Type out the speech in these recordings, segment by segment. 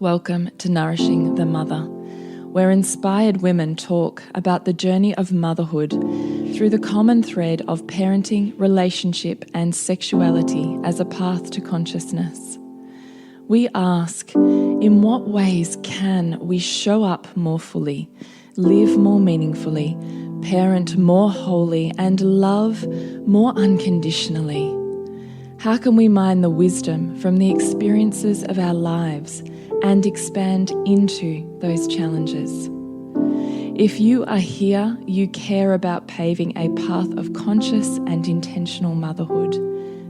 Welcome to Nourishing the Mother, where inspired women talk about the journey of motherhood through the common thread of parenting, relationship, and sexuality as a path to consciousness. We ask, in what ways can we show up more fully, live more meaningfully, parent more wholly, and love more unconditionally? How can we mine the wisdom from the experiences of our lives and expand into those challenges? If you are here, you care about paving a path of conscious and intentional motherhood,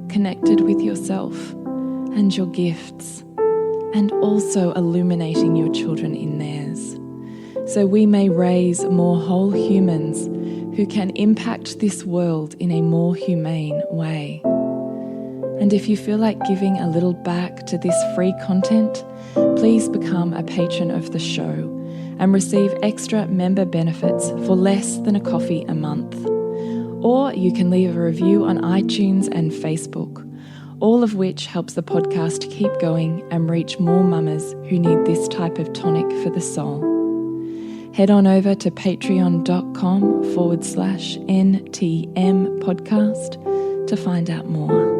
connected with yourself and your gifts, and also illuminating your children in theirs, so we may raise more whole humans who can impact this world in a more humane way. And if you feel like giving a little back to this free content, please become a patron of the show and receive extra member benefits for less than a coffee a month. Or you can leave a review on iTunes and Facebook, all of which helps the podcast keep going and reach more mamas who need this type of tonic for the soul. Head on over to patreon.com/NTM podcast to find out more.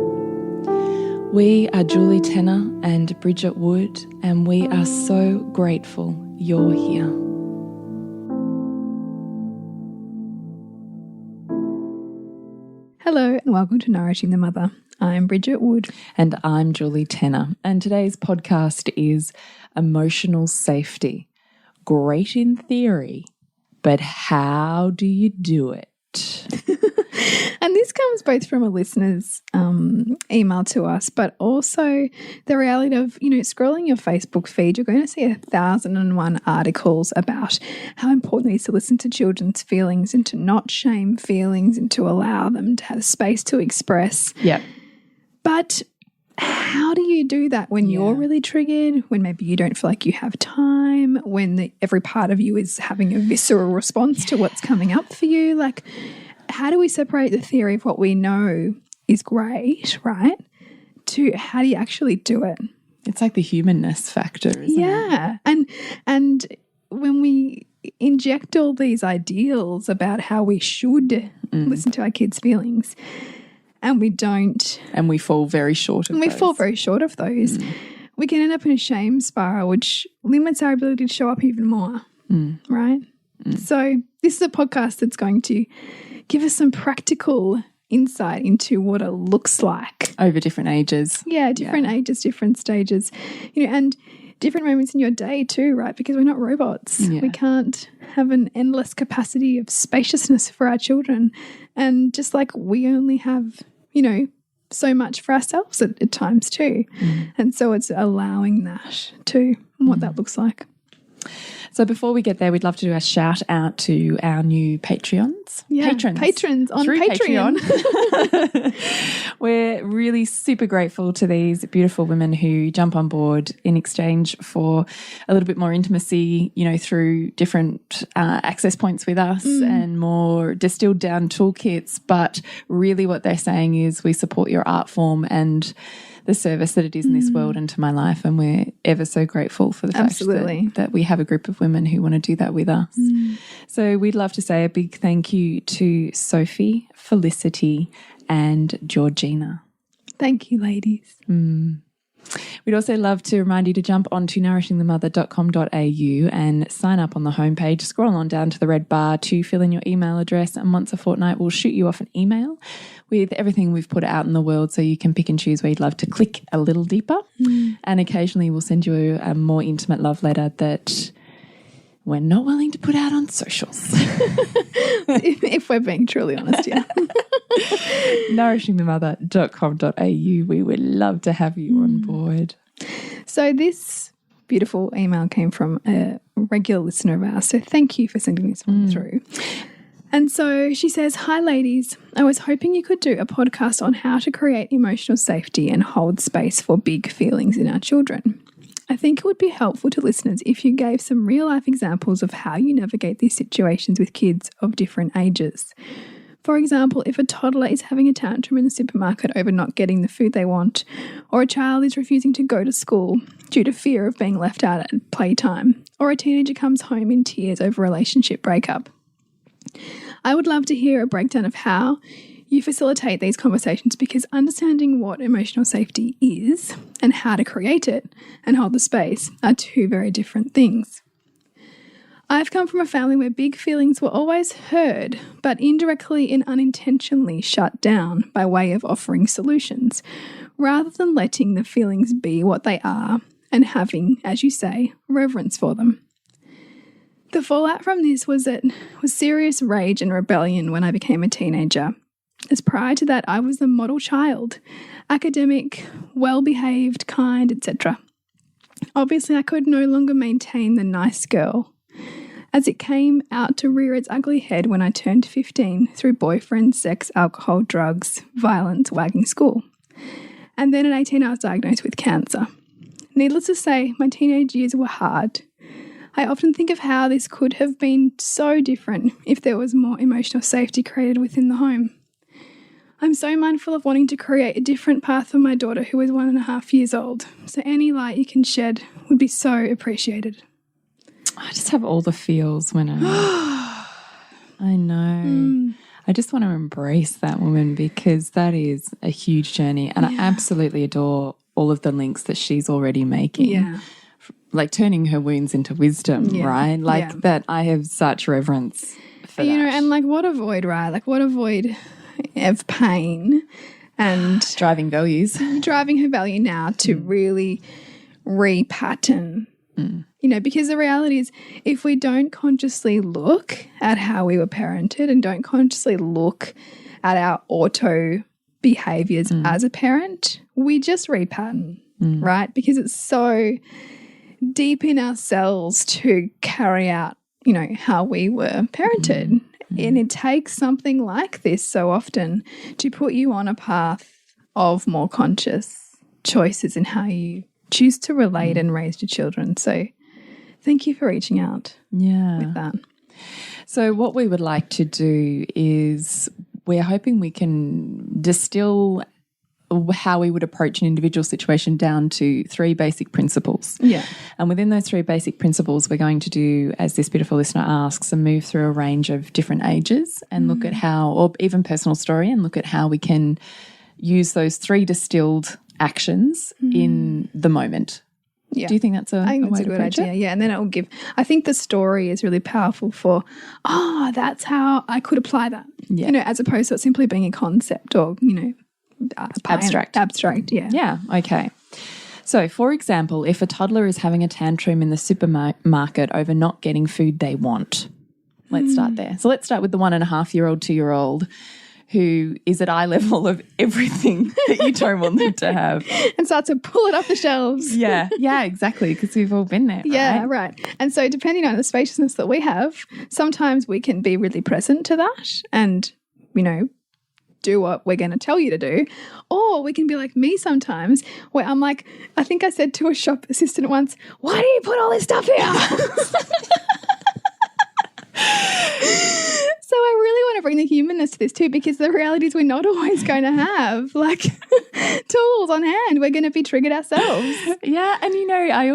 We are Julie Tenner and Bridget Wood, and we are so grateful you're here. Hello and welcome to Nourishing the Mother. I'm Bridget Wood. And I'm Julie Tenner. And today's podcast is emotional safety. Great in theory, but how do you do it? And this comes both from a listener's email to us, but also the reality of, scrolling your Facebook feed, you're going to see 1,001 articles about how important it is to listen to children's feelings and to not shame feelings and to allow them to have space to express. Yeah. But how do you do that when you're really triggered, when maybe you don't feel like you have time, when every part of you is having a visceral response to what's coming up for you? Like, how do we separate the theory of what we know is great, right, to how do you actually do it? It's like the humanness factor, isn't it? Yeah. And when we inject all these ideals about how we should listen to our kids' feelings, and we don't. And we fall very short of those. We fall very short of those. We can end up in a shame spiral, which limits our ability to show up even more, right? So this is a podcast that's going to give us some practical insight into what it looks like. Over different ages. Yeah, different ages, different stages, and different moments in your day too, right? Because we're not robots. Yeah. We can't have an endless capacity of spaciousness for our children. And just like we only have, so much for ourselves at times too. And so it's allowing that too, and what that looks like. So before we get there, we'd love to do a shout out to our new Patreons. Yeah, patrons on Patreon. We're really super grateful to these beautiful women who jump on board in exchange for a little bit more intimacy, through different access points with us and more distilled down toolkits. But really what they're saying is we support your art form and the service that it is in this world and to my life, and we're ever so grateful for the fact that we have a group of women who want to do that with us. So we'd love to say a big thank you to Sophie, Felicity and Georgina. Thank you, ladies. We'd also love to remind you to jump onto nourishingthemother.com.au and sign up on the homepage. Scroll on down to the red bar to fill in your email address, and once a fortnight we'll shoot you off an email with everything we've put out in the world, so you can pick and choose where you'd love to click a little deeper. And occasionally we'll send you a more intimate love letter that we're not willing to put out on socials. if we're being truly honest, yeah. Nourishingthemother.com.au. We would love to have you on board. So this beautiful email came from a regular listener of ours, so thank you for sending this one through. And so she says, "Hi ladies, I was hoping you could do a podcast on how to create emotional safety and hold space for big feelings in our children. I think it would be helpful to listeners if you gave some real life examples of how you navigate these situations with kids of different ages. For example, if a toddler is having a tantrum in the supermarket over not getting the food they want, or a child is refusing to go to school, due to fear of being left out at playtime, or a teenager comes home in tears over a relationship breakup. I would love to hear a breakdown of how you facilitate these conversations, because understanding what emotional safety is and how to create it and hold the space are two very different things. I've come from a family where big feelings were always heard, but indirectly and unintentionally shut down by way of offering solutions, rather than letting the feelings be what they are and having, as you say, reverence for them. The fallout from this was serious rage and rebellion when I became a teenager, as prior to that I was the model child, academic, well-behaved, kind, etc. Obviously I could no longer maintain the nice girl, as it came out to rear its ugly head when I turned 15 through boyfriend, sex, alcohol, drugs, violence, wagging school. And then at 18 I was diagnosed with cancer. Needless to say, my teenage years were hard. I often think of how this could have been so different if there was more emotional safety created within the home. I'm so mindful of wanting to create a different path for my daughter, who is 1.5 years old. So any light you can shed would be so appreciated. I just have all the feels when I know. I just want to embrace that woman, because that is a huge journey. And I absolutely adore all of the links that she's already making. Yeah. Like turning her wounds into wisdom, right? Like that I have such reverence for that. You know, and like what a void, right? Like what a void of pain and driving her value now to really repattern. You know, because the reality is, if we don't consciously look at how we were parented and don't consciously look at our auto behaviors as a parent, we just repattern, right? Because it's so deep in ourselves to carry out, you know, how we were parented. And it takes something like this so often to put you on a path of more conscious choices in how you choose to relate and raise your children. So thank you for reaching out with that. So what we would like to do is we're hoping we can distill how we would approach an individual situation down to 3 basic principles. Yeah. And within those 3 basic principles, we're going to do, as this beautiful listener asks, a move through a range of different ages and look at how, or even personal story, and look at how we can use those 3 distilled actions in the moment. Yeah. Do you think that's I think that's a good idea? Yeah, and then it will give, I think the story is really powerful for, that's how I could apply that. Yeah. You know, as opposed to it simply being a concept or, you know, abstract, yeah. Yeah, okay. So, for example, if a toddler is having a tantrum in the supermarket over not getting food they want, let's start there. So let's start with the 1.5-year-old, 2-year-old who is at eye level of everything that you don't want them to have. And start to pull it off the shelves. Yeah, exactly, because we've all been there, right? Yeah, right. And so depending on the spaciousness that we have, sometimes we can be really present to that and, you know, do what we're going to tell you to do. Or we can be like me sometimes, where I'm like, I think I said to a shop assistant once, why do you put all this stuff here? So I really want to bring the humanness to this too, because the reality is we're not always going to have like tools on hand. We're going to be triggered ourselves. Yeah. And you know, I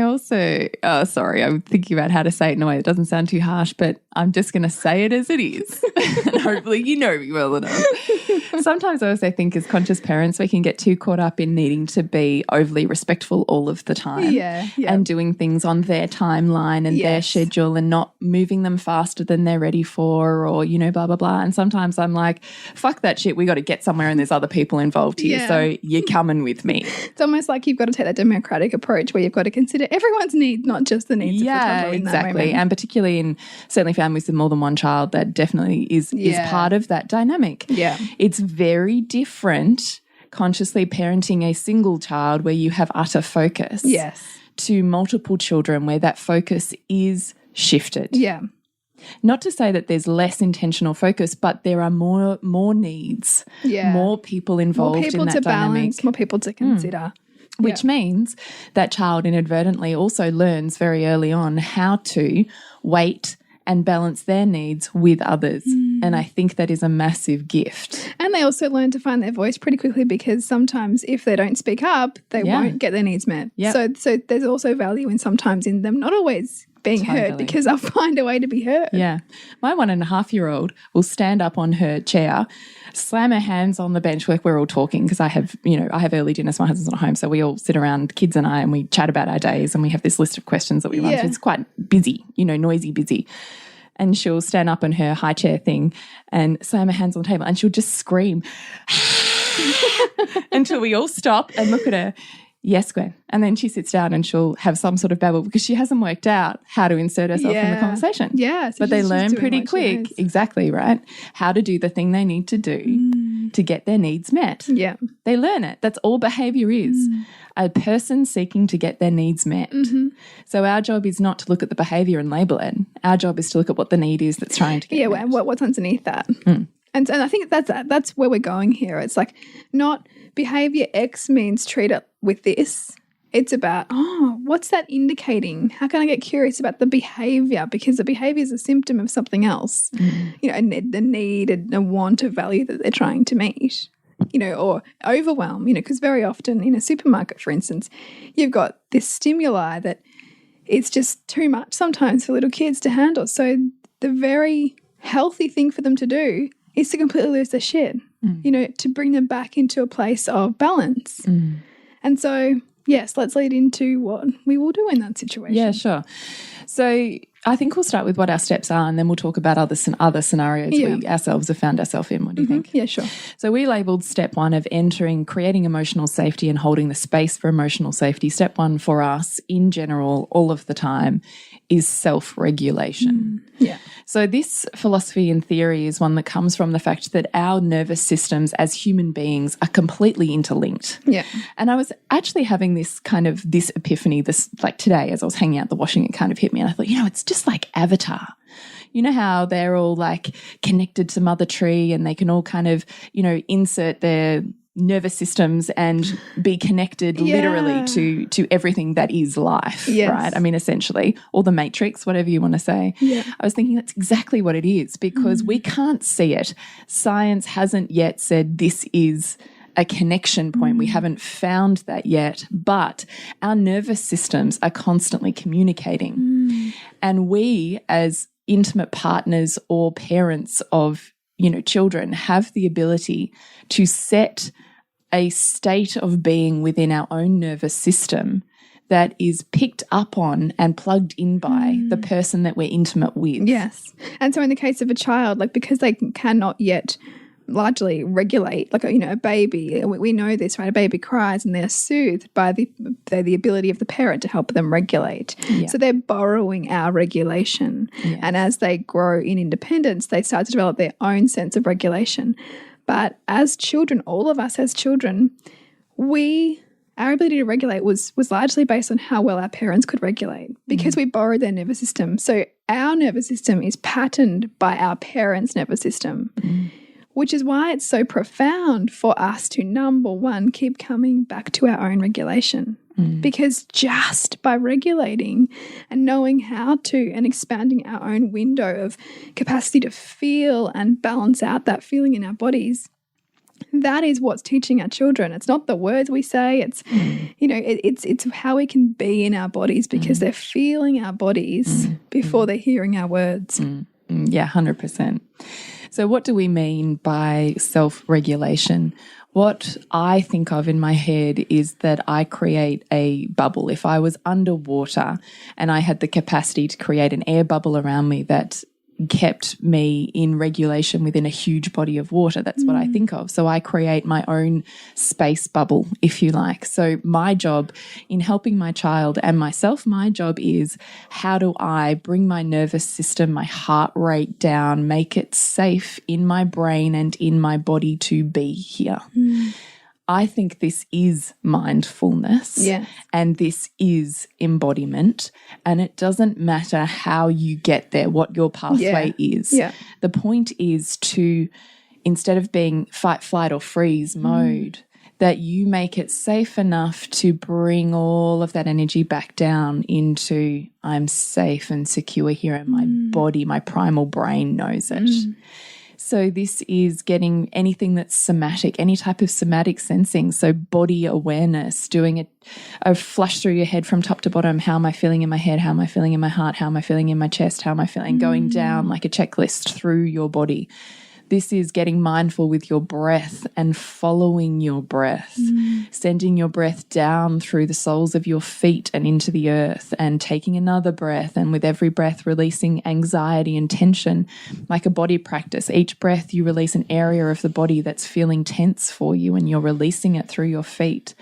also, sorry, I'm thinking about how to say it in a way that doesn't sound too harsh, but I'm just going to say it as it is. And hopefully you know me well enough. Sometimes I also think as conscious parents, we can get too caught up in needing to be overly respectful all of the time. Yeah. And doing things on their timeline and their schedule and not moving them faster than they're ready for, or, you know, blah, blah, blah. And sometimes I'm like, fuck that shit. We got to get somewhere and there's other people involved here. So you're coming with me. It's almost like you've got to take that democratic approach where you've got to consider everyone's needs, not just the needs of the toddler in that moment. And particularly in certainly families with more than one child, that definitely is part of that dynamic. Yeah. It's very different consciously parenting a single child where you have utter focus. Yes. To multiple children where that focus is shifted. Yeah. Not to say that there's less intentional focus, but there are more needs, more people involved in that dynamic. More people to balance, more people to consider. Which means that child inadvertently also learns very early on how to wait and balance their needs with others. And I think that is a massive gift. And they also learn to find their voice pretty quickly, because sometimes if they don't speak up, they won't get their needs met. So there's also value in sometimes in them not always being heard, because they'll find a way to be heard. Yeah. My 1.5-year-old will stand up on her chair, slam her hands on the bench like we're all talking, because I have early dinners, my husband's not home, so we all sit around, kids and I, and we chat about our days, and we have this list of questions that we run through. It's quite busy, noisy busy. And she'll stand up on her high chair thing and slam her hands on the table, and she'll just scream until we all stop and look at her. Yes, Gwen. And then she sits down and she'll have some sort of babble, because she hasn't worked out how to insert herself in the conversation. Yeah. So but they learn pretty quick. Exactly, right? How to do the thing they need to do to get their needs met. Yeah. They learn it. That's all behavior is. A person seeking to get their needs met. So our job is not to look at the behavior and label it. Our job is to look at what the need is that's trying to get met. And what's underneath that. And I think that's where we're going here. It's like not behavior X means treat it with this. It's about, what's that indicating? How can I get curious about the behavior? Because the behavior is a symptom of something else. The need and a want of value that they're trying to meet. Or overwhelm, because very often in a supermarket, for instance, you've got this stimuli that it's just too much sometimes for little kids to handle. So the very healthy thing for them to do is to completely lose their shit, to bring them back into a place of balance. And so, yes, let's lead into what we will do in that situation. Yeah, sure. So I think we'll start with what our steps are, and then we'll talk about other scenarios we ourselves have found ourselves in. What do you think? Yeah, sure. So we labelled step 1 of creating emotional safety and holding the space for emotional safety. Step 1 for us in general, all of the time, is self-regulation. Yeah. So this philosophy and theory is one that comes from the fact that our nervous systems as human beings are completely interlinked. Yeah. And I was actually having this epiphany today as I was hanging out the washing, it kind of hit me, and I thought, it's just like Avatar. You know how they're all like connected to Mother Tree, and they can all kind of, insert their nervous systems and be connected literally to everything that is life, right? I mean, essentially, or the Matrix, whatever you want to say. Yeah. I was thinking that's exactly what it is, because we can't see it. Science hasn't yet said this is a connection point. We haven't found that yet, but our nervous systems are constantly communicating. And we, as intimate partners or parents of children, have the ability to set a state of being within our own nervous system that is picked up on and plugged in by the person that we're intimate with. Yes. And so in the case of a child, because they cannot yet largely regulate, a baby, we know this, right? A baby cries and they're soothed by the ability of the parent to help them regulate. Yeah. So they're borrowing our regulation. Yeah. And as they grow in independence, they start to develop their own sense of regulation. But as children, all of us as children, our ability to regulate was largely based on how well our parents could regulate, because we borrowed their nervous system. So our nervous system is patterned by our parents' nervous system. Which is why it's so profound for us to, number one, keep coming back to our own regulation. Because just by regulating and knowing how to, and expanding our own window of capacity to feel and balance out that feeling in our bodies, that is what's teaching our children. It's not the words we say. It's, it's how we can be in our bodies, because they're feeling our bodies before they're hearing our words. Yeah, 100%. So what do we mean by self-regulation? What I think of in my head is that I create a bubble. If I was underwater and I had the capacity to create an air bubble around me that kept me in regulation within a huge body of water, that's what I think of. So I create my own space bubble, if you like. So my job in helping my child and myself, my job is, how do I bring my nervous system, my heart rate down, make it safe in my brain and in my body to be here? I think this is mindfulness, and this is embodiment, and it doesn't matter how you get there, what your pathway is. The point is to, instead of being fight, flight or freeze mode, that you make it safe enough to bring all of that energy back down into, I'm safe and secure here, and my body, my primal brain knows it. So this is getting anything that's somatic, any type of somatic sensing. So body awareness, doing a flush through your head from top to bottom. How am I feeling in my head? How am I feeling in my heart? How am I feeling in my chest? How am I feeling? Going down like a checklist through your body. This is getting mindful with your breath and following your breath, sending your breath down through the soles of your feet and into the earth, and taking another breath. And with every breath, releasing anxiety and tension like a body practice. Each breath, you release an area of the body that's feeling tense for you, and you're releasing it through your feet.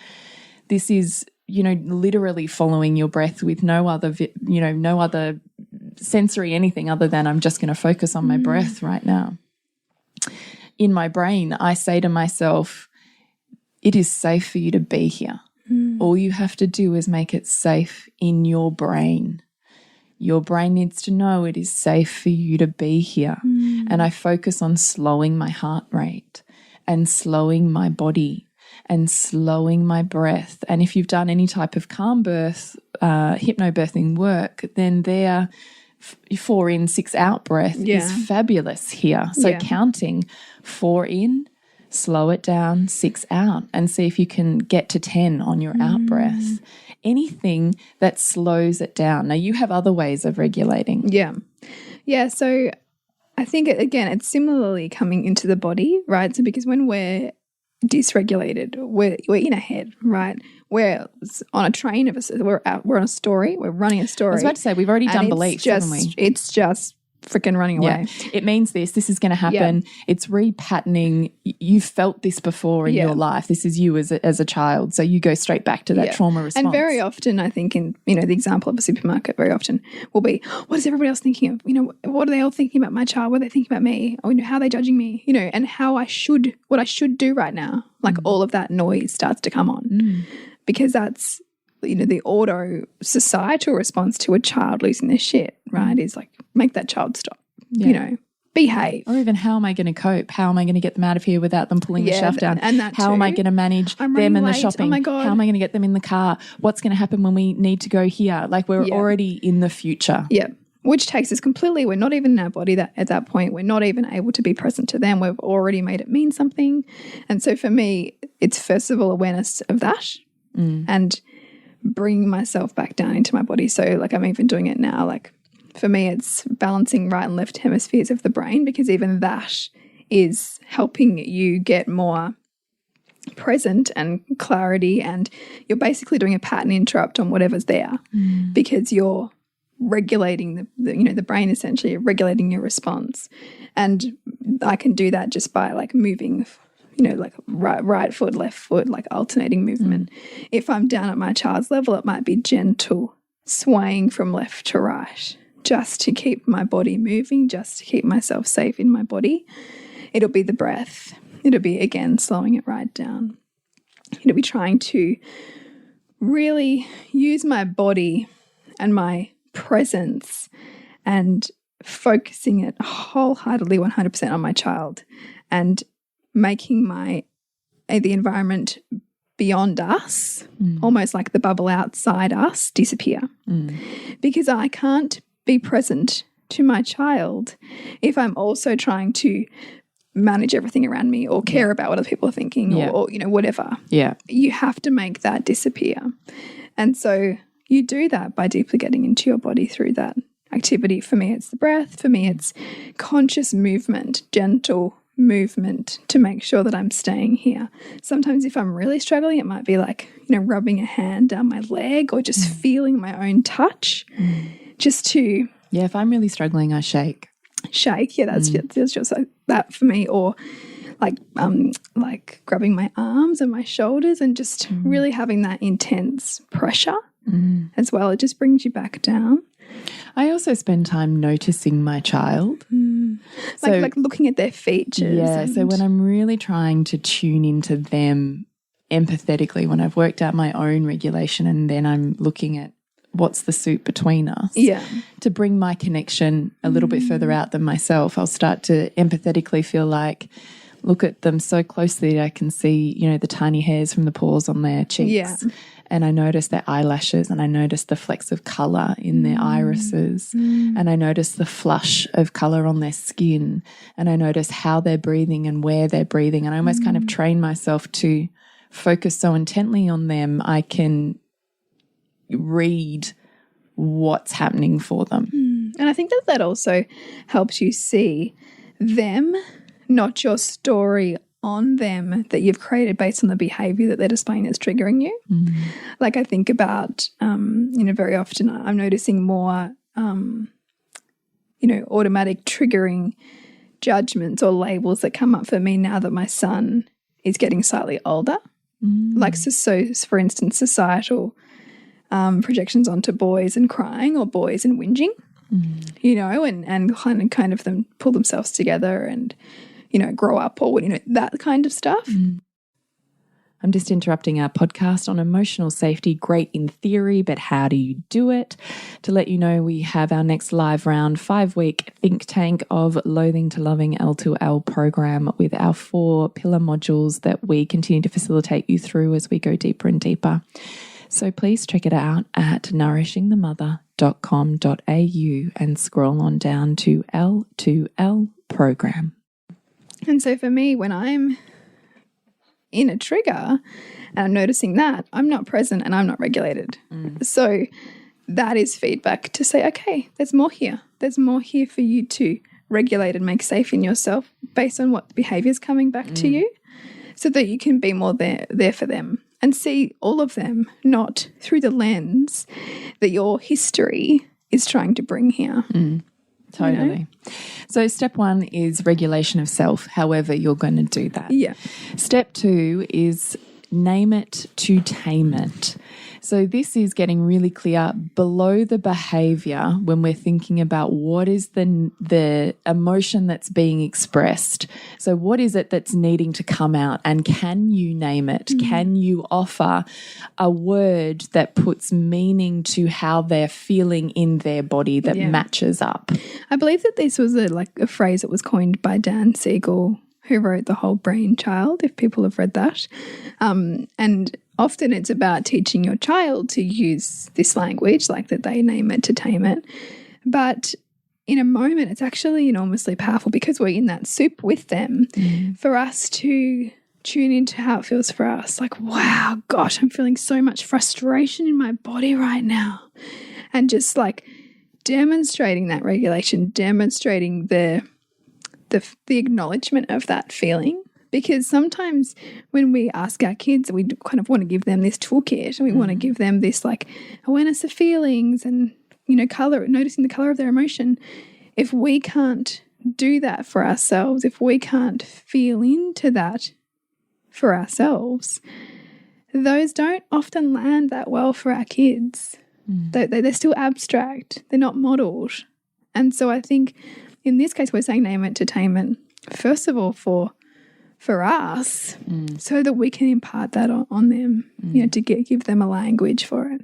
This is, literally following your breath with no other sensory anything other than I'm just going to focus on my breath right now. In my brain, I say to myself, it is safe for you to be here. All you have to do is make it safe in your brain. Your brain needs to know it is safe for you to be here. And I focus on slowing my heart rate and slowing my body and slowing my breath. And if you've done any type of calm birth, hypnobirthing work, then there 4 in, 6 out breath is fabulous here. So counting 4 in, slow it down, 6 out, and see if you can get to 10 on your out breath. Anything that slows it down. Now, you have other ways of regulating. Yeah. So I think, again, it's similarly coming into the body, right? So because when we're dysregulated, we're in a head, right? We're on a train we're on a story. We're running a story. I was about to say, we've already done beliefs, haven't we? It's just freaking running away. It means this is going to happen. It's repatterning. You've felt this before in your life. This is you as a child. So you go straight back to that trauma response. And very often, I think in, the example of a supermarket very often will be, what is everybody else thinking of? What are they all thinking about my child? What are they thinking about me? Or, how are they judging me? And what I should do right now. Like all of that noise starts to come on because that's, the auto societal response to a child losing their shit, right? Is like, make that child stop, behave. Or even, how am I going to cope? How am I going to get them out of here without them pulling the shelf down? And that how am I going to manage them and the shopping? Oh my God. How am I going to get them in the car? What's going to happen when we need to go here? Like, we're already in the future. Yeah. Which takes us completely, we're not even in our body at that point. We're not even able to be present to them. We've already made it mean something. And so for me, it's first of all awareness of that and bringing myself back down into my body. So like I'm even doing it now. Like for me, it's balancing right and left hemispheres of the brain, because even that is helping you get more present and clarity, and you're basically doing a pattern interrupt on whatever's there because you're regulating the brain, essentially regulating your response. And I can do that just by like moving, like right foot, left foot, like alternating movement. If I'm down at my child's level, it might be gentle swaying from left to right, just to keep my body moving, just to keep myself safe in my body. It'll be the breath. It'll be, again, slowing it right down. It'll be trying to really use my body and my presence and focusing it wholeheartedly 100% on my child and making the environment beyond us, almost like the bubble outside us, disappear. Because I can't be present to my child if I'm also trying to manage everything around me or care about what other people are thinking or whatever. Yeah. You have to make that disappear. And so you do that by deeply getting into your body through that activity. For me, it's the breath. For me, it's conscious movement, gentle movement to make sure that I'm staying here. Sometimes if I'm really struggling, it might be like, rubbing a hand down my leg or just feeling my own touch just to... Yeah, if I'm really struggling, I shake. Yeah, that's just like that for me. Or like grabbing my arms and my shoulders and just really having that intense pressure as well. It just brings you back down. I also spend time noticing my child. So, like looking at their features. Yeah, so when I'm really trying to tune into them empathetically, when I've worked out my own regulation and then I'm looking at what's the suit between us, to bring my connection a little bit further out than myself, I'll start to empathetically feel like look at them so closely that I can see, you know, the tiny hairs from the pores on their cheeks. Yeah. And I notice their eyelashes, and I notice the flecks of colour in their irises, and I notice the flush of colour on their skin, and I notice how they're breathing and where they're breathing. And I almost kind of train myself to focus so intently on them, I can read what's happening for them. And I think that that also helps you see them, not your story on them that you've created based on the behavior that they're displaying that's triggering you. Like I think about, you know, very often I'm noticing more, you know, automatic triggering judgments or labels that come up for me now that my son is getting slightly older. Like, so for instance, societal projections onto boys and crying or boys and whinging, you know, and kind of them pull themselves together and, you know, grow up or, you know, that kind of stuff. I'm just interrupting our podcast on emotional safety. Great in theory, but how do you do it? To let you know, we have our next live round 5-week think tank of Loathing to Loving L2L program with our 4 pillar modules that we continue to facilitate you through as we go deeper and deeper. So please check it out at nourishingthemother.com.au and scroll on down to L2L program. And so for me, when I'm in a trigger and I'm noticing that, I'm not present and I'm not regulated. So that is feedback to say, okay, there's more here. There's more here for you to regulate and make safe in yourself based on what behavior is coming back to you, so that you can be more there for them and see all of them, not through the lens that your history is trying to bring here. Totally. You know? So step 1 is regulation of self, however you're going to do that. Yeah. Step 2 is name it to tame it. So this is getting really clear below the behavior when we're thinking about what is the emotion that's being expressed. So what is it that's needing to come out, and can you name it? Can you offer a word that puts meaning to how they're feeling in their body that matches up? I believe that this was a phrase that was coined by Dan Siegel, who wrote The Whole Brain Child, if people have read that. And often it's about teaching your child to use this language, like that they name it to tame it. But in a moment, it's actually enormously powerful because we're in that soup with them, for us to tune into how it feels for us. Like, wow, gosh, I'm feeling so much frustration in my body right now. And just like demonstrating that regulation, demonstrating the acknowledgement of that feeling. Because sometimes when we ask our kids, we kind of want to give them this toolkit and we want to give them this like awareness of feelings and, you know, color, noticing the color of their emotion. If we can't do that for ourselves, if we can't feel into that for ourselves, those don't often land that well for our kids. They're still abstract. They're not modeled. And so I think in this case, we're saying name it to tame it, first of all, for us, so that we can impart that on them, you know, to give them a language for it.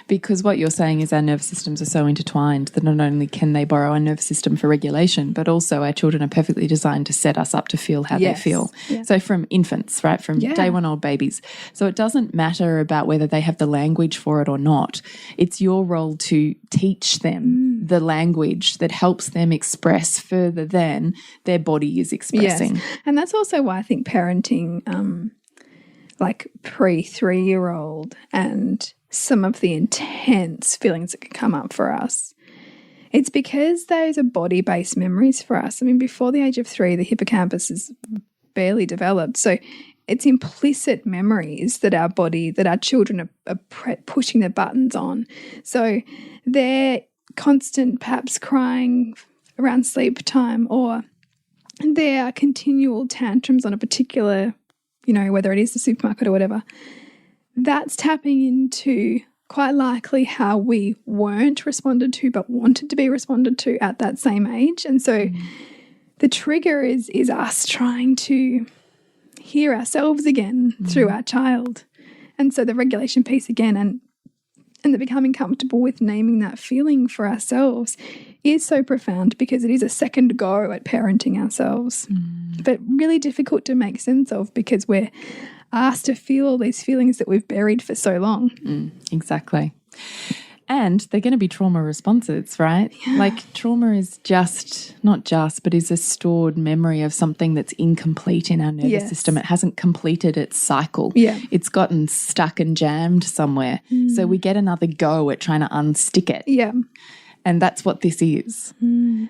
Because what you're saying is our nervous systems are so intertwined that not only can they borrow our nervous system for regulation, but also our children are perfectly designed to set us up to feel how they feel. So from infants, right, from day one old babies. So it doesn't matter about whether they have the language for it or not. It's your role to teach them the language that helps them express further than their body is expressing. Yes. And that's also why I think parenting, like pre-3-year-old and some of the intense feelings that can come up for us, it's because those are body-based memories for us. I mean, before the age of 3, the hippocampus is barely developed. So it's implicit memories that our body, that our children are pushing their buttons on. So they're constant, perhaps crying around sleep time, or there are continual tantrums on a particular, you know, whether it is the supermarket or whatever. That's tapping into quite likely how we weren't responded to but wanted to be responded to at that same age. And so the trigger is us trying to hear ourselves again through our child. And so the regulation piece again and the becoming comfortable with naming that feeling for ourselves is so profound because it is a second go at parenting ourselves, but really difficult to make sense of because we're asked to feel all these feelings that we've buried for so long. Exactly. And they're going to be trauma responses, right? Yeah. Like trauma is but is a stored memory of something that's incomplete in our nervous system. It hasn't completed its cycle. Yeah. It's gotten stuck and jammed somewhere. So we get another go at trying to unstick it. Yeah. And that's what this is.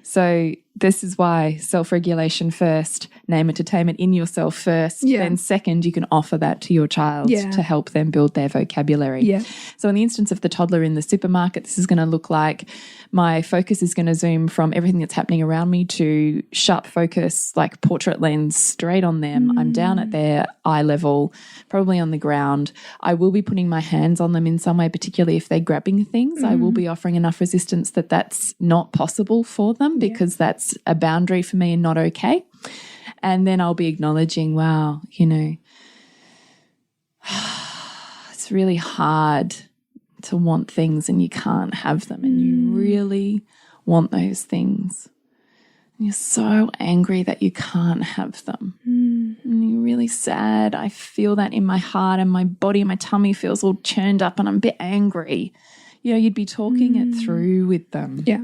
So this is why self-regulation first, name it to tame it in yourself first. Then second, you can offer that to your child to help them build their vocabulary. So in the instance of the toddler in the supermarket, this is going to look like my focus is going to zoom from everything that's happening around me to sharp focus, like portrait lens straight on them. I'm down at their eye level, probably on the ground. I will be putting my hands on them in some way, particularly if they're grabbing things. I will be offering enough resistance that that's not possible for them because that's a boundary for me and not okay. And then I'll be acknowledging, wow, you know, it's really hard to want things and you can't have them and you really want those things. And you're so angry that you can't have them. And you're really sad. I feel that in my heart and my body, my tummy feels all churned up and I'm a bit angry. You know, you'd be talking it through with them. Yeah.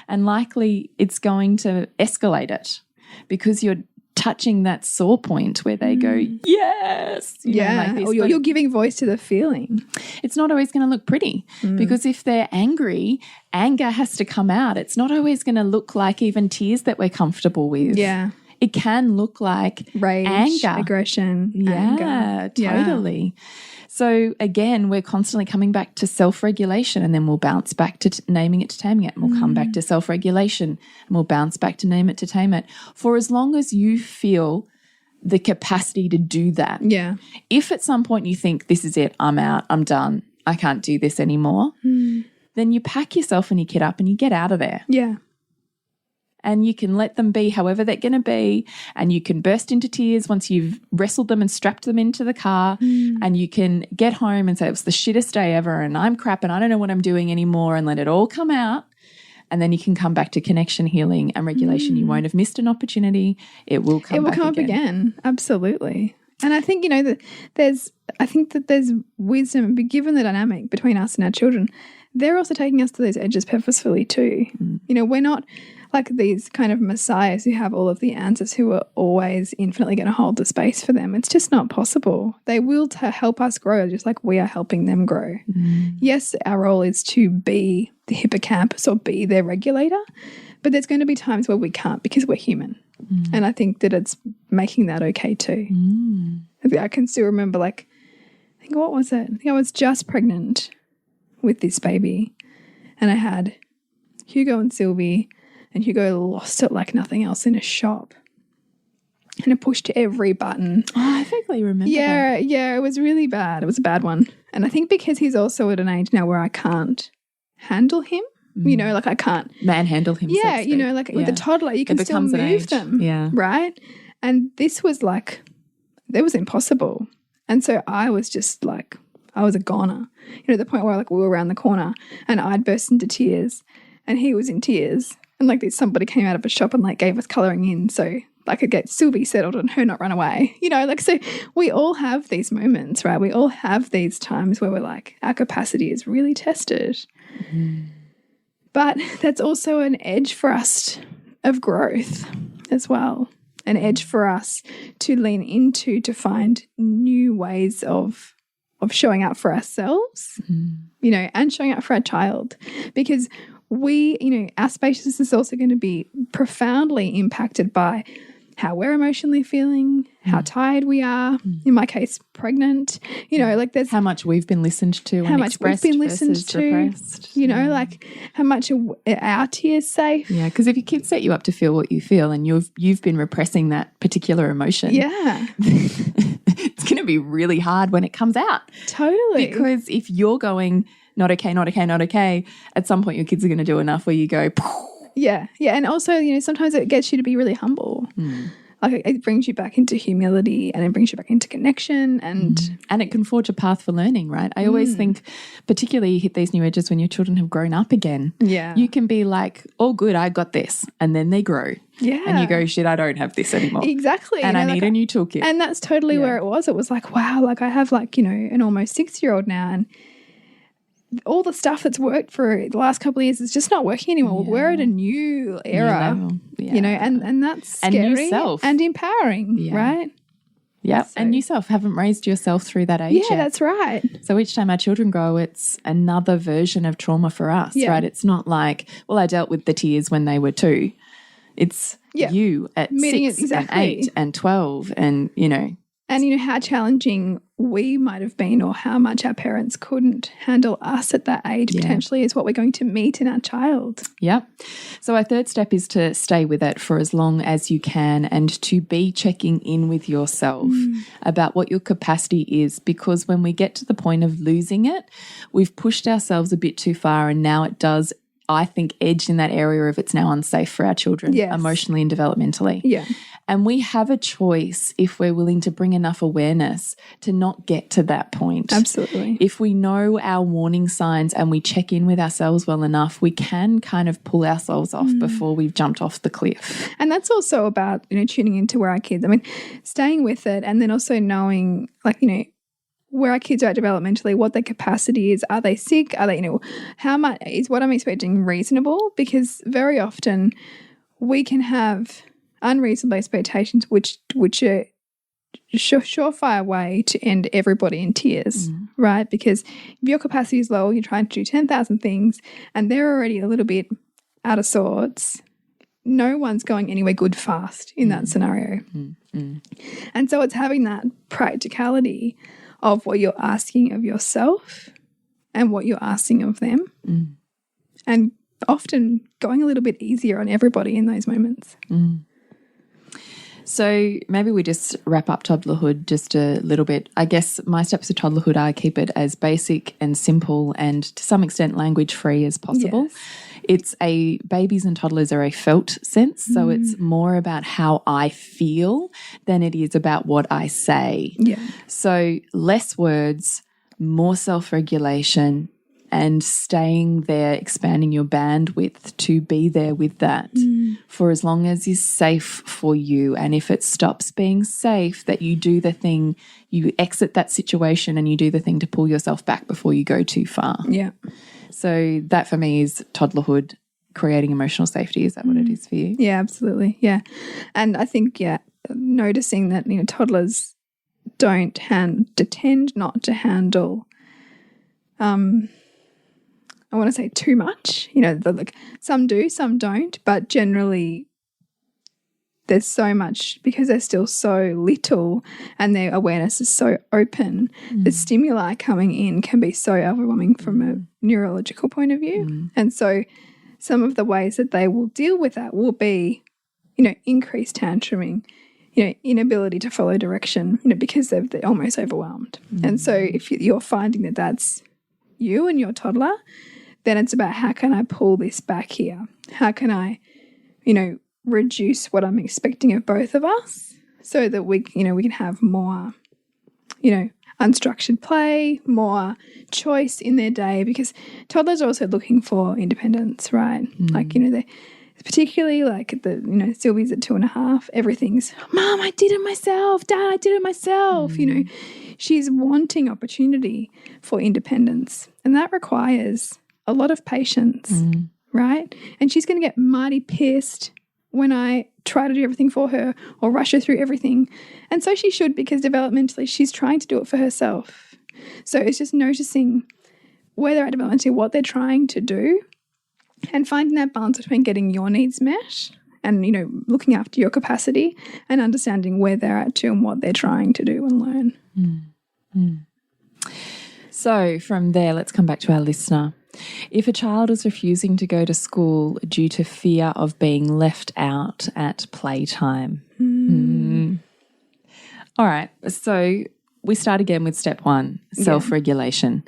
And likely it's going to escalate it because you're touching that sore point where they go, yes. You know, like this. Or you're giving voice to the feeling. It's not always going to look pretty because if they're angry, anger has to come out. It's not always going to look like even tears that we're comfortable with. Yeah. It can look like rage, anger, aggression, anger. Totally. So again, we're constantly coming back to self-regulation and then we'll bounce back to naming it to taming it and we'll come back to self-regulation and we'll bounce back to name it to tame it for as long as you feel the capacity to do that. Yeah. If at some point you think this is it, I'm out, I'm done, I can't do this anymore, then you pack yourself and your kid up and you get out of there. Yeah. And you can let them be however they're going to be and you can burst into tears once you've wrestled them and strapped them into the car and you can get home and say it was the shittest day ever and I'm crap and I don't know what I'm doing anymore and let it all come out. And then you can come back to connection, healing and regulation. You won't have missed an opportunity. It will come up again. Absolutely. And I think, you know, that there's wisdom, given the dynamic between us and our children, they're also taking us to those edges purposefully too. You know, we're not like these kind of messiahs who have all of the answers, who are always infinitely going to hold the space for them. It's just not possible. They will help us grow just like we are helping them grow. Yes, our role is to be the hippocampus or be their regulator, but there's going to be times where we can't because we're human. And I think that it's making that okay too. I can still remember, like, I think, what was it? I think I was just pregnant with this baby and I had Hugo and Sylvie, and Hugo lost it like nothing else in a shop. And it pushed every button. Oh, I vaguely remember that. Yeah, it was really bad. It was a bad one. And I think because he's also at an age now where I can't handle him, you know, like I can't manhandle him. Yeah, you know, like with a toddler, you can still move them. Yeah. Right? And this was like, it was impossible. And so I was just like, I was a goner. You know, the point where like we were around the corner and I'd burst into tears and he was in tears. And like somebody came out of a shop and like gave us colouring in so I could get Sylvie settled and her not run away. You know, like, so we all have these moments, right? We all have these times where we're like, our capacity is really tested. But that's also an edge for us of growth as well. An edge for us to lean into, to find new ways of showing up for ourselves, you know, and showing up for our child. Because we, you know, our spaciousness is also going to be profoundly impacted by how we're emotionally feeling, how tired we are, in my case, pregnant, you know, like there's how much we've been listened to how and much we've expressed been listened versus to, repressed. you know, like how much are our tears safe. Yeah, because if your kids set you up to feel what you feel and you've been repressing that particular emotion, it's going to be really hard when it comes out. Totally. Because if you're going, not okay, not okay, not okay, at some point your kids are going to do enough where you go, yeah. And also, you know, sometimes it gets you to be really humble. Like it brings you back into humility and it brings you back into connection and it can forge a path for learning, right? I always think, particularly you hit these new edges when your children have grown up again. Yeah. You can be like, oh, good, I got this. And then they grow. Yeah. And you go, shit, I don't have this anymore. Exactly. And I need a new toolkit. And that's totally where it was. It was like, wow, like I have like, you know, an almost 6-year-old now, and all the stuff that's worked for the last couple of years is just not working anymore. Yeah. We're at a new era, you know, and that's scary and new self. and empowering, right? Yeah, so, and new self. Haven't raised yourself through that age yet. That's right. So each time our children grow, it's another version of trauma for us, right? It's not like, well, I dealt with the tears when they were 2. It's you at 6 and 8 and 12 and, you know. And, you know, how challenging we might have been or how much our parents couldn't handle us at that age potentially is what we're going to meet in our child. Yep. So our third step is to stay with it for as long as you can and to be checking in with yourself about what your capacity is, because when we get to the point of losing it, we've pushed ourselves a bit too far, and now it does, I think, edge in that area of it's now unsafe for our children emotionally and developmentally. Yeah. And we have a choice if we're willing to bring enough awareness to not get to that point. Absolutely. If we know our warning signs and we check in with ourselves well enough, we can kind of pull ourselves off before we've jumped off the cliff. And that's also about, you know, tuning into where our kids, I mean, staying with it and then also knowing, like, you know, where our kids are at developmentally, what their capacity is. Are they sick? Are they, you know, how much is what I'm expecting reasonable? Because very often we can have unreasonable expectations, which are surefire way to end everybody in tears, right? Because if your capacity is low, you're trying to do 10,000 things and they're already a little bit out of sorts, no one's going anywhere good fast in that scenario. And so it's having that practicality of what you're asking of yourself and what you're asking of them. And often going a little bit easier on everybody in those moments. So maybe we just wrap up toddlerhood just a little bit. I guess my steps to toddlerhood, I keep it as basic and simple and to some extent language free as possible. It's babies and toddlers are a felt sense. So it's more about how I feel than it is about what I say. So less words, more self-regulation, and staying there, expanding your bandwidth to be there with that for as long as is safe for you. And if it stops being safe, that you do the thing, you exit that situation and you do the thing to pull yourself back before you go too far. So that for me is toddlerhood, creating emotional safety. Is that what it is for you? Yeah, absolutely. Yeah. And I think, noticing that, you know, toddlers tend not to handle I want to say too much, you know, like some do, some don't, but generally there's so much because they're still so little and their awareness is so open. The stimuli coming in can be so overwhelming from a neurological point of view. And so some of the ways that they will deal with that will be, you know, increased tantruming, you know, inability to follow direction, you know, because they're almost overwhelmed. And so if you're finding that that's you and your toddler, then it's about how can I pull this back here? How can I, you know, reduce what I'm expecting of both of us so that we, you know, we can have more, you know, unstructured play, more choice in their day, because toddlers are also looking for independence, right? Like, you know, they particularly like you know, Sylvie's at 2.5, everything's, Mom, I did it myself, Dad, I did it myself. You know, she's wanting opportunity for independence, and that requires a lot of patience, right? And she's going to get mighty pissed when I try to do everything for her or rush her through everything. And so she should, because developmentally she's trying to do it for herself. So it's just noticing where they're at developmentally, what they're trying to do, and finding that balance between getting your needs met and, you know, looking after your capacity and understanding where they're at too and what they're trying to do and learn. So from there, let's come back to our listener. If a child is refusing to go to school due to fear of being left out at playtime. All right, so we start again with step 1, self-regulation.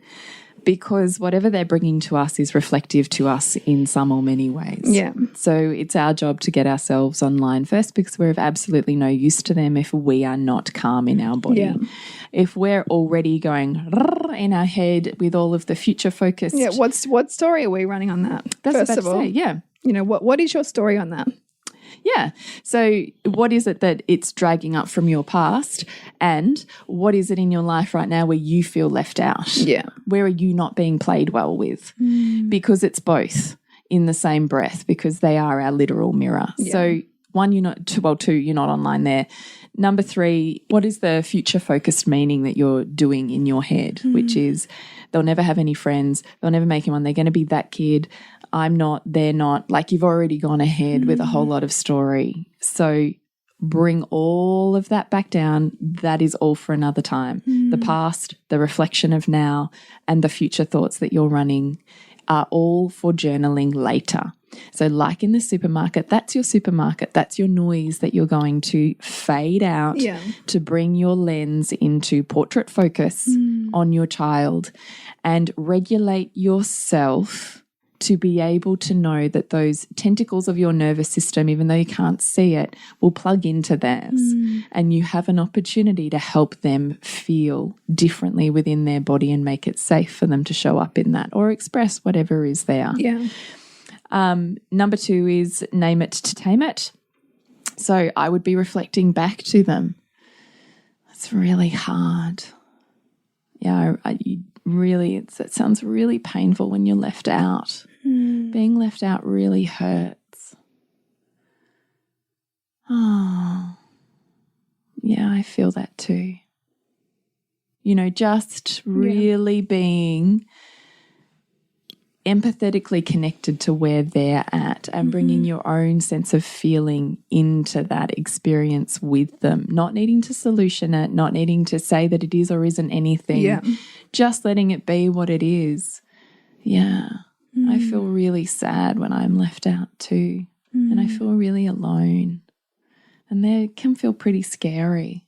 because whatever they're bringing to us is reflective to us in some or many ways. Yeah. So it's our job to get ourselves online first, because we're of absolutely no use to them if we are not calm in our body. Yeah. If we're already going in our head with all of the future focused. Yeah. What story are we running on that? That's first about of to all, say, yeah. You know, what is your story on that? Yeah. So what is it that it's dragging up from your past, and what is it in your life right now where you feel left out? Yeah. Where are you not being played well with? Because it's both in the same breath, because they are our literal mirror. Yeah. So one, two, you're not online there. Number 3, what is the future focused meaning that you're doing in your head, which is they'll never have any friends, they'll never make anyone, they're going to be that kid, I'm not, they're not. Like, you've already gone ahead with a whole lot of story. So bring all of that back down. That is all for another time. The past, the reflection of now, and the future thoughts that you're running are all for journaling later. So like in the supermarket, that's your supermarket. That's your noise that you're going to fade out to bring your lens into portrait focus on your child and regulate yourself to be able to know that those tentacles of your nervous system, even though you can't see it, will plug into theirs. And you have an opportunity to help them feel differently within their body and make it safe for them to show up in that or express whatever is there. Yeah. Number 2 is name it to tame it. So I would be reflecting back to them. It's really hard. Yeah, it sounds really painful when you're left out. Being left out really hurts. Oh, yeah, I feel that too. You know, just really being empathetically connected to where they're at and bringing your own sense of feeling into that experience with them, not needing to solution it, not needing to say that it is or isn't anything, just letting it be what it is. Yeah, I feel really sad when I'm left out too, and I feel really alone, and they can feel pretty scary.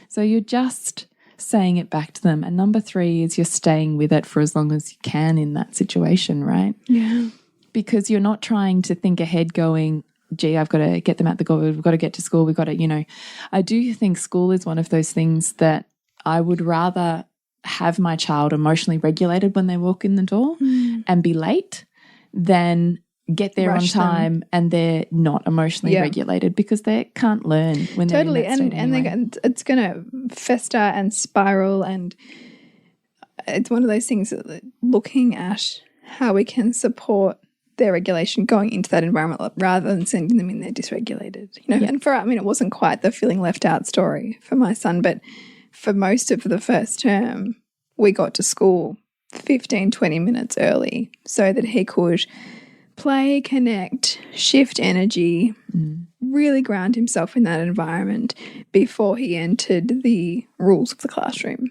So you're just saying it back to them. And number 3 is you're staying with it for as long as you can in that situation, right? Yeah. Because you're not trying to think ahead going, gee, I've got to get them out the door, we've got to get to school, we've got to, I do think school is one of those things that I would rather have my child emotionally regulated when they walk in the door and be late than get there Rush on time and they're not emotionally regulated, because they can't learn when they're in that state anyway. And it's going to fester and spiral, and it's one of those things that looking at how we can support their regulation going into that environment rather than sending them in there dysregulated. And it wasn't quite the feeling left out story for my son, but for most of the first term, we got to school 15, 20 minutes early so that he could play, connect, shift energy, really ground himself in that environment before he entered the rules of the classroom,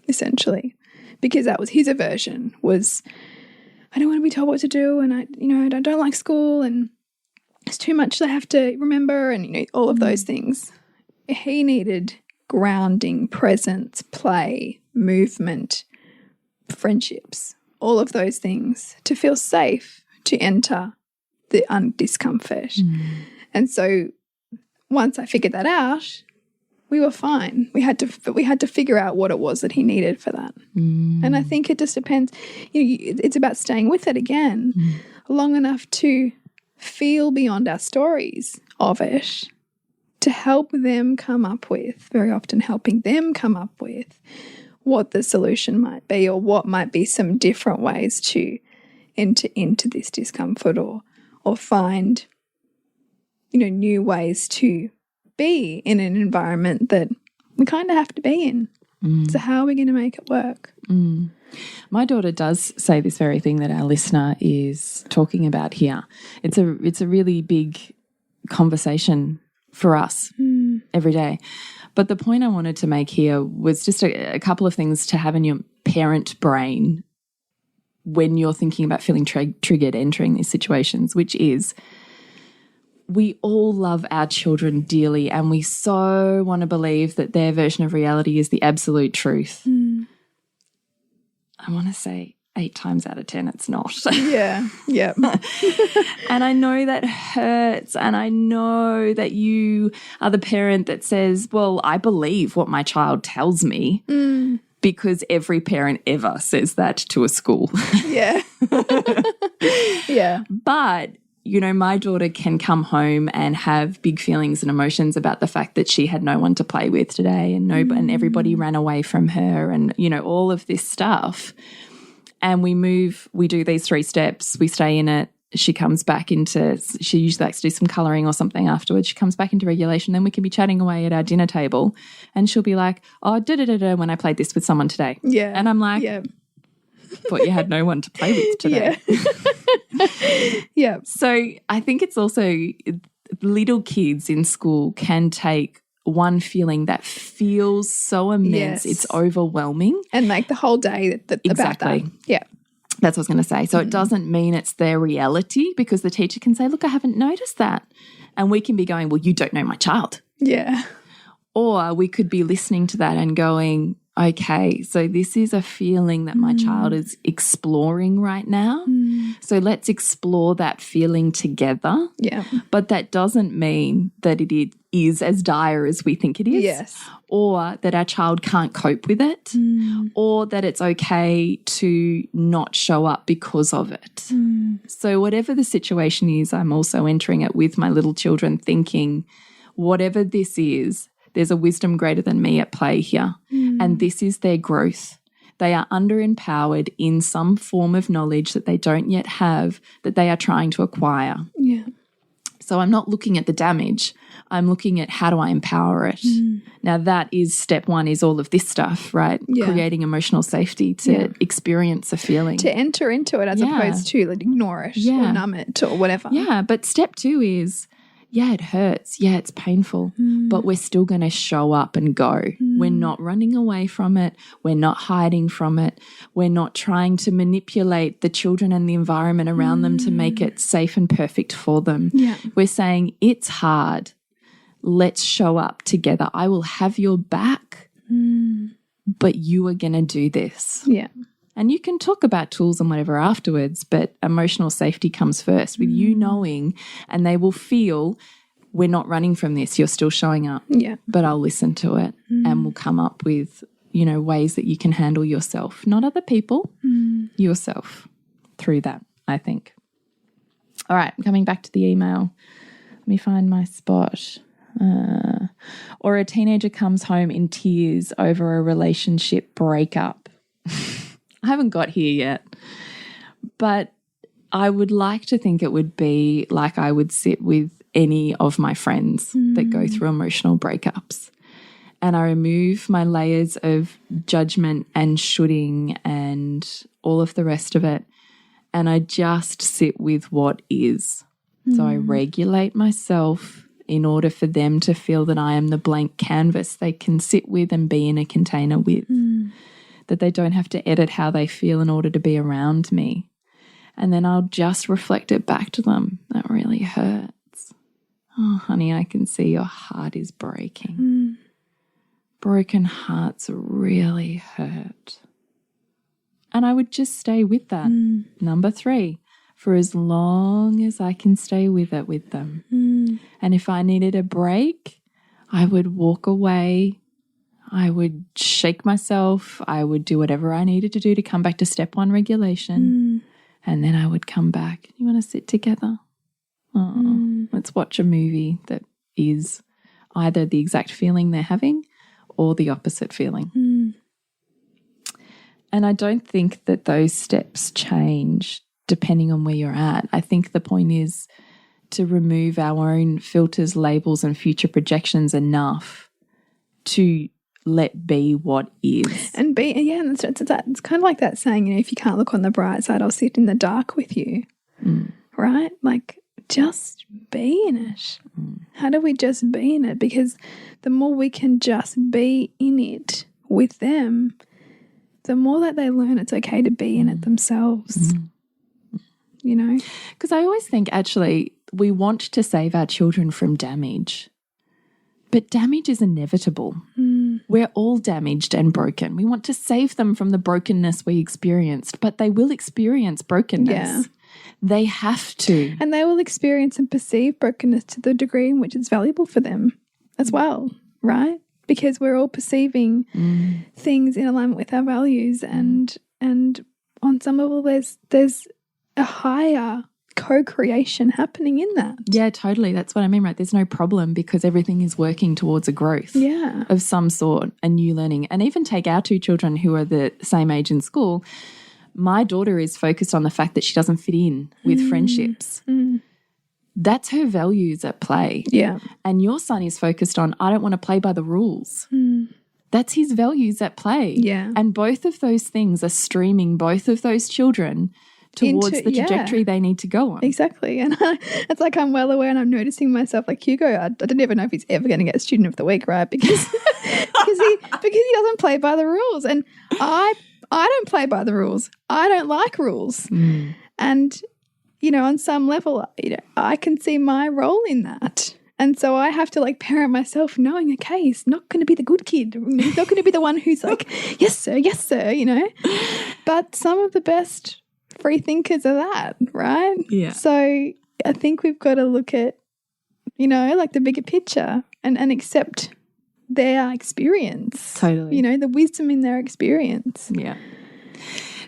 essentially. Because that was his aversion, was I don't want to be told what to do, and I don't like school, and it's too much I have to remember, and all of those things. He needed grounding, presence, play, movement, friendships, all of those things to feel safe to enter the discomfort. And so once I figured that out, we were fine. We had to figure out what it was that he needed for that. And I think it just depends. It's about staying with it again long enough to feel beyond our stories of it, to help them come up with, very often helping them come up with what the solution might be, or what might be some different ways to enter into this discomfort, or find new ways to be in an environment that we kind of have to be in. So how are we going to make it work? My daughter does say this very thing that our listener is talking about here. It's a really big conversation for us every day. But the point I wanted to make here was just a couple of things to have in your parent brain when you're thinking about feeling triggered entering these situations, which is we all love our children dearly, and we so want to believe that their version of reality is the absolute truth. I want to say 8 times out of 10 it's not. Yeah. Yeah. And I know that hurts, and I know that you are the parent that says, well, I believe what my child tells me because every parent ever says that to a school. Yeah. Yeah. But you know, my daughter can come home and have big feelings and emotions about the fact that she had no one to play with today, and and everybody ran away from her, and you know, all of this stuff. And we do these 3 steps, we stay in it. She comes back into, she usually likes to do some colouring or something afterwards. She comes back into regulation. Then we can be chatting away at our dinner table, and she'll be like, oh, da-da-da-da, when I played this with someone today. Yeah. And I'm like, thought you had no one to play with today. Yeah. Yeah. So I think it's also little kids in school can take one feeling that feels so immense, it's overwhelming. And make the whole day about that. Yeah. That's what I was going to say. So it doesn't mean it's their reality, because the teacher can say, look, I haven't noticed that. And we can be going, well, you don't know my child. Yeah. Or we could be listening to that and going, okay, so this is a feeling that my child is exploring right now. So let's explore that feeling together. Yeah. But that doesn't mean that it is as dire as we think it is. Yes. Or that our child can't cope with it. Or that it's okay to not show up because of it. So whatever the situation is, I'm also entering it with my little children thinking, whatever this is, there's a wisdom greater than me at play here. And this is their growth. They are underempowered in some form of knowledge that they don't yet have, that they are trying to acquire. Yeah. So I'm not looking at the damage. I'm looking at how do I empower it. Now that is step 1, is all of this stuff, right? Yeah. Creating emotional safety to experience a feeling. To enter into it as opposed to like ignore it or numb it or whatever. Yeah, but step 2 is, yeah, it hurts. Yeah, it's painful, but we're still going to show up and go. We're not running away from it. We're not hiding from it. We're not trying to manipulate the children and the environment around them to make it safe and perfect for them. Yeah. We're saying it's hard. Let's show up together. I will have your back, but you are going to do this. Yeah. And you can talk about tools and whatever afterwards, but emotional safety comes first with you knowing, and they will feel we're not running from this. You're still showing up. Yeah. But I'll listen to it and we'll come up with, you know, ways that you can handle yourself, not other people, yourself through that, I think. All right, coming back to the email. Let me find my spot. Or a teenager comes home in tears over a relationship breakup. I haven't got here yet, but I would like to think it would be like I would sit with any of my friends that go through emotional breakups, and I remove my layers of judgment and shoulding and all of the rest of it, and I just sit with what is. So I regulate myself in order for them to feel that I am the blank canvas they can sit with and be in a container with. That they don't have to edit how they feel in order to be around me. And then I'll just reflect it back to them. That really hurts. Oh, honey, I can see your heart is breaking. Broken hearts really hurt. And I would just stay with that. Number 3, for as long as I can stay with it with them. And if I needed a break, I would walk away. I would shake myself. I would do whatever I needed to do to come back to step 1, regulation. And then I would come back. You want to sit together? Oh, let's watch a movie that is either the exact feeling they're having or the opposite feeling. And I don't think that those steps change depending on where you're at. I think the point is to remove our own filters, labels, and future projections enough to let be what is. And be, and it's kind of like that saying, you know, if you can't look on the bright side, I'll sit in the dark with you. Right? Like, just be in it. How do we just be in it? Because the more we can just be in it with them, the more that they learn it's okay to be in it themselves. You know? Because I always think, actually, we want to save our children from damage. But damage is inevitable. we're all damaged and broken. We want to save them from the brokenness we experienced, but they will experience brokenness. Yeah. They have to. And they will experience and perceive brokenness to the degree in which it's valuable for them as well, right? Because we're all perceiving things in alignment with our values, and on some level there's a higher co-creation happening in that. Yeah, totally. That's what I mean, right? There's no problem because everything is working towards a growth of some sort, a new learning. And even take our 2 children who are the same age in school. My daughter is focused on the fact that she doesn't fit in with friendships. That's her values at play. Yeah. And your son is focused on, I don't want to play by the rules. That's his values at play. Yeah. And both of those things are streaming both of those children towards the trajectory they need to go on. Exactly. And it's like I'm well aware, and I'm noticing myself, like Hugo, I don't even know if he's ever going to get Student of the Week, right? Because he doesn't play by the rules. And I don't play by the rules. I don't like rules. And, you know, on some level, you know, I can see my role in that. And so I have to like parent myself knowing, okay, he's not going to be the good kid. He's not going to be the one who's like, yes, sir, you know. But some of the best free thinkers are that, right? Yeah. So I think we've got to look at, you know, like the bigger picture and accept their experience. Totally. You know, the wisdom in their experience. Yeah.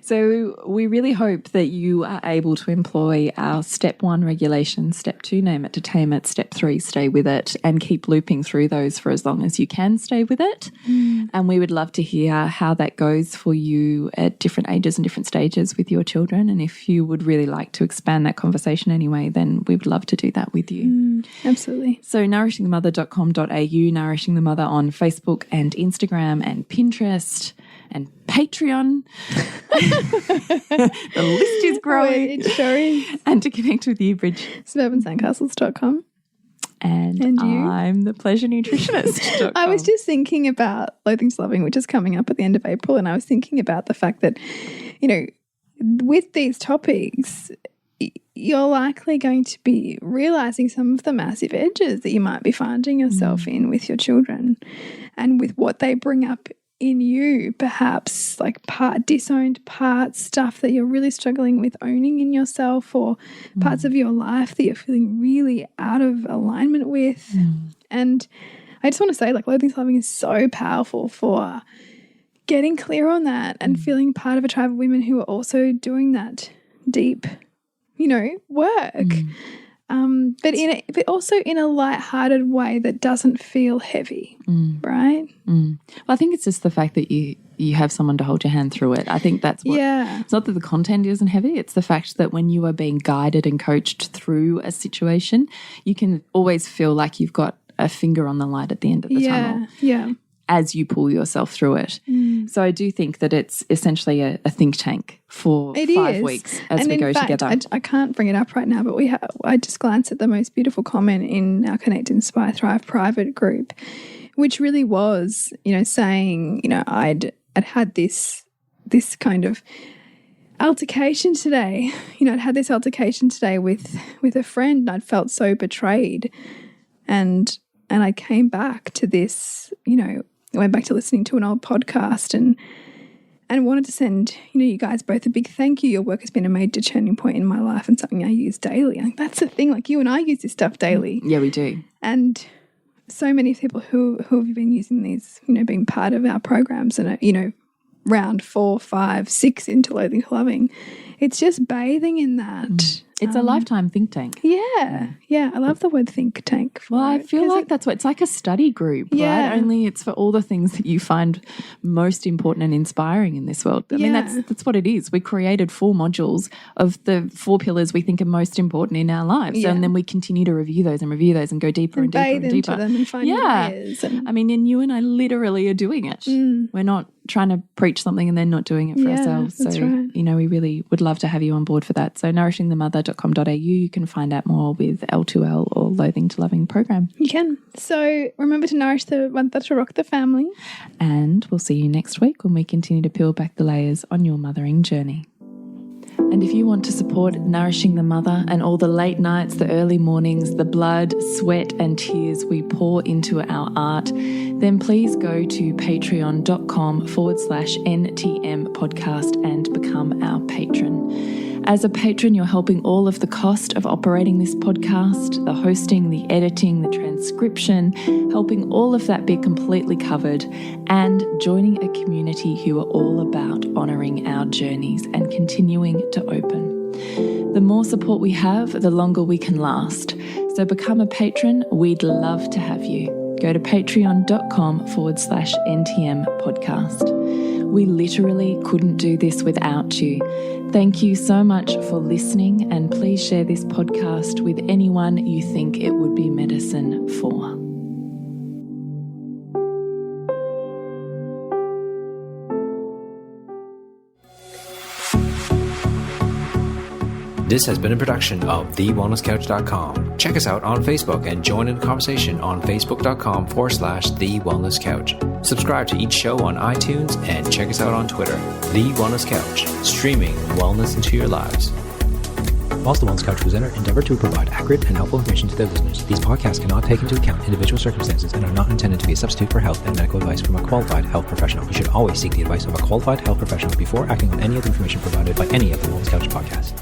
So we really hope that you are able to employ our step 1 regulation, step 2 name it to tame it, step 3 stay with it, and keep looping through those for as long as you can stay with it. And we would love to hear how that goes for you at different ages and different stages with your children. And if you would really like to expand that conversation anyway, then we would love to do that with you. Absolutely. So nourishingthemother.com.au, Nourishing the Mother on Facebook and Instagram and Pinterest and Patreon. The list is growing. It sure is. And to connect with you, Bridge. SuburbanSandcastles.com. And you? I'm the Pleasure Nutritionist. I was just thinking about Loathing to Loving, which is coming up at the end of April, and I was thinking about the fact that, you know, with these topics, you're likely going to be realizing some of the massive edges that you might be finding yourself in with your children, and with what they bring up in you, perhaps like disowned parts, stuff that you're really struggling with owning in yourself, or parts of your life that you're feeling really out of alignment with. And I just want to say, like, Loathing to Loving is so powerful for getting clear on that and feeling part of a tribe of women who are also doing that deep, you know, work. But also in a lighthearted way that doesn't feel heavy, right? Well, I think it's just the fact that you have someone to hold your hand through it. I think that's what. Yeah. It's not that the content isn't heavy. It's the fact that when you are being guided and coached through a situation, you can always feel like you've got a finger on the light at the end of the tunnel. Yeah. As you pull yourself through it. So I do think that it's essentially a think tank for 5 weeks as we go together. I can't bring it up right now, but I just glanced at the most beautiful comment in our Connect, Inspire, Thrive private group, which really was, you know, saying, you know, I'd had this kind of altercation today. You know, I'd had this altercation today with a friend, and I'd felt so betrayed. And I came back to this, you know, I went back to listening to an old podcast and wanted to send, you know, you guys both a big thank you. Your work has been a major turning point in my life and something I use daily. Like, that's the thing, like you and I use this stuff daily. Yeah, we do. And so many people who have been using these, you know, being part of our programs and, you know, round 4, 5, 6 into Loathing to Loving. It's just bathing in that. It's a lifetime think tank. Yeah. I love the word think tank. Well, I feel like that's what it's like, a study group, right? Only it's for all the things that you find most important and inspiring in this world. I mean, that's what it is. We created 4 modules of the 4 pillars we think are most important in our lives. And then we continue to review those and go deeper and deeper and deeper. Into them and find layers. I mean, and you and I literally are doing it. We're not trying to preach something and then not doing it for ourselves. So, you know, we really would love to have you on board for that. So nourishingthemother.com.au, you can find out more with L2L or Loathing to Loving program. You can. So remember to nourish the one that will rock the family. And we'll see you next week when we continue to peel back the layers on your mothering journey. And if you want to support Nourishing the Mother and all the late nights, the early mornings, the blood, sweat and tears we pour into our art, then please go to patreon.com/NTM podcast and become our patron. As a patron, you're helping all of the cost of operating this podcast, the hosting, the editing, the transcription, helping all of that be completely covered, and joining a community who are all about honouring our journeys and continuing to open. The more support we have, the longer we can last. So become a patron. We'd love to have you. Go to patreon.com/NTM podcast. We literally couldn't do this without you. Thank you so much for listening, and please share this podcast with anyone you think it would be medicine for. This has been a production of TheWellnessCouch.com. Check us out on Facebook and join in the conversation on Facebook.com/TheWellnessCouch. Subscribe to each show on iTunes and check us out on Twitter. The Wellness Couch, streaming wellness into your lives. Whilst the Wellness Couch presenter endeavor to provide accurate and helpful information to their listeners, these podcasts cannot take into account individual circumstances and are not intended to be a substitute for health and medical advice from a qualified health professional. You should always seek the advice of a qualified health professional before acting on any of the information provided by any of the Wellness Couch podcasts.